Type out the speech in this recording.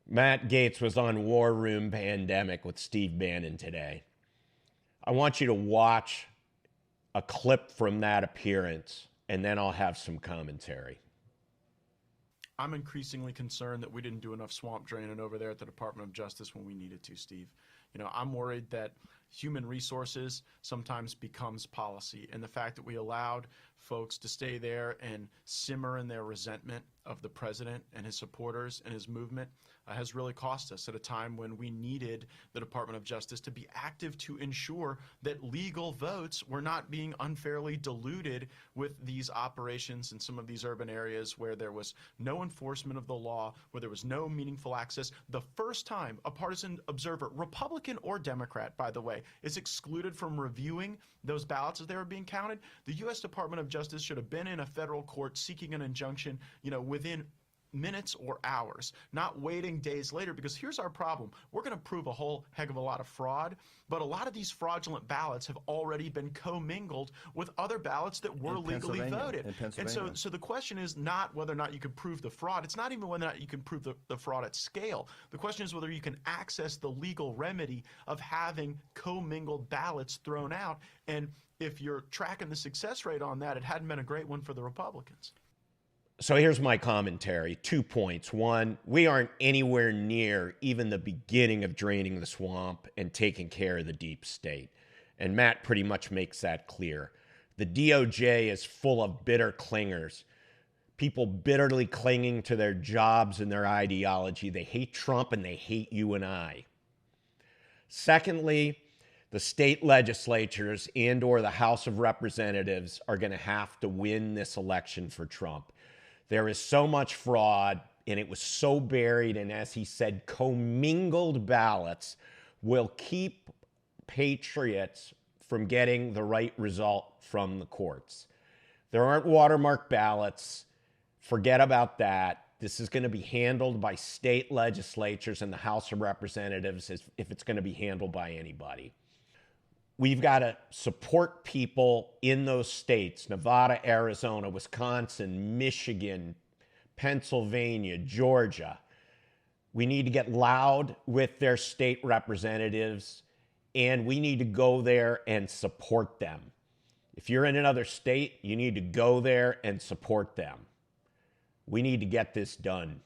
Matt Gaetz was on War Room Pandemic with Steve Bannon today. I want you to watch a clip from that appearance, and then I'll have some commentary. I'm increasingly concerned that we didn't do enough swamp draining over there at the Department of Justice when we needed to, Steve. I'm worried that human resources sometimes becomes policy, and the fact that we allowed folks to stay there and simmer in their resentment of the president and his supporters and his movement has really cost us at a time when we needed the Department of Justice to be active to ensure that legal votes were not being unfairly diluted with these operations in some of these urban areas where there was no enforcement of the law, where there was no meaningful access. The first time a partisan observer, Republican or Democrat, by the way, is excluded from reviewing those ballots as they were being counted, the U.S. Department of Justice should have been in a federal court seeking an injunction, within minutes or hours, not waiting days later, because here's our problem. We're going to prove a whole heck of a lot of fraud, but a lot of these fraudulent ballots have already been commingled with other ballots that were legally voted. And so the question is not whether or not you can prove the fraud. It's not even whether or not you can prove the fraud at scale. The question is whether you can access the legal remedy of having commingled ballots thrown out. And if you're tracking the success rate on that, it hadn't been a great one for the Republicans. So here's my commentary. 2 points. One, we aren't anywhere near even the beginning of draining the swamp and taking care of the deep state. And Matt pretty much makes that clear. The DOJ is full of bitter clingers, people bitterly clinging to their jobs and their ideology. They hate Trump and they hate you and I. Secondly, the state legislatures and or the House of Representatives are going to have to win this election for Trump. There is so much fraud, and it was so buried, and as he said, commingled ballots will keep patriots from getting the right result from the courts. There aren't watermark ballots. Forget about that. This is going to be handled by state legislatures and the House of Representatives if it's going to be handled by anybody. We've got to support people in those states, Nevada, Arizona, Wisconsin, Michigan, Pennsylvania, Georgia. We need to get loud with their state representatives, and we need to go there and support them. If you're in another state, you need to go there and support them. We need to get this done.